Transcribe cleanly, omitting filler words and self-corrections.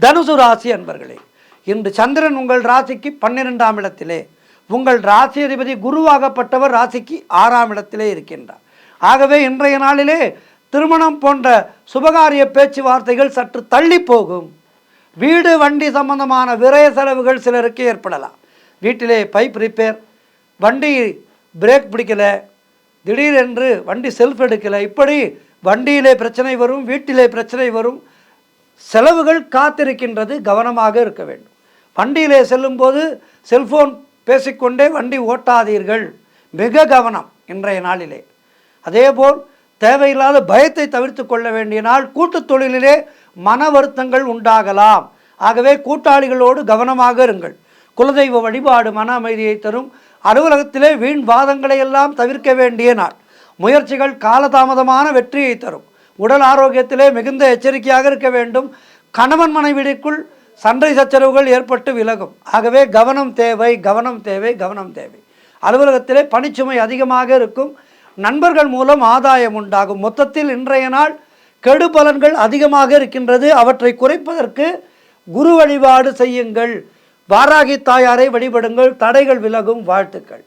தனுசு ராசி அன்பர்களே, இன்று சந்திரன் உங்கள் ராசிக்கு 12ஆம் இடத்திலே, உங்கள் ராசி அதிபதி குருவாகப்பட்டவர் ராசிக்கு 6ஆம் இடத்திலே இருக்கின்றார். ஆகவே இன்றைய நாளிலே திருமணம் போன்ற சுபகாரிய பேச்சுவார்த்தைகள் சற்று தள்ளி போகும். வீடு வண்டி சம்பந்தமான விரய செலவுகள் சிலருக்கு ஏற்படலாம். வீட்டிலே பைப் ரிப்பேர், வண்டி பிரேக் பிடிக்கலை, திடீரென்று வண்டி செல்ஃப் எடுக்கலை, இப்படி வண்டியிலே பிரச்சனை வரும், வீட்டிலே பிரச்சனை வரும், செலவுகள் காத்திருக்கின்றது. கவனமாக இருக்க வேண்டும். வண்டியிலே செல்லும்போது செல்ஃபோன் பேசிக்கொண்டே வண்டி ஓட்டாதீர்கள், மிக கவனம் இன்றைய நாளிலே. அதேபோல் தேவையில்லாத பயத்தை தவிர்த்து கொள்ள வேண்டிய நாள். கூட்டு தொழிலிலே மன வருத்தங்கள் உண்டாகலாம். ஆகவே கூட்டாளிகளோடு கவனமாக இருங்கள். குலதெய்வ வழிபாடு மன அமைதியை தரும். அலுவலகத்திலே வீண் வாதங்களை எல்லாம் தவிர்க்க வேண்டிய நாள். முயற்சிகள் காலதாமதமான வெற்றியை தரும். உடல் ஆரோக்கியத்திலே மிகுந்த எச்சரிக்கையாக இருக்க வேண்டும். கணவன் மனைவிக்குள் சண்டை சச்சரவுகள் ஏற்பட்டு விலகும். ஆகவே கவனம் தேவை, கவனம் தேவை, கவனம் தேவை. அலுவலகத்திலே பணிச்சுமை அதிகமாக இருக்கும். நண்பர்கள் மூலம் ஆதாயம் உண்டாகும். மொத்தத்தில் இன்றைய நாள் கெடு பலன்கள் அதிகமாக இருக்கின்றது. அவற்றை குறைப்பதற்கு குரு வழிபாடு செய்யுங்கள். வாராகி தாயாரை வழிபடுங்கள். தடைகள் விலகும். வாழ்த்துக்கள்.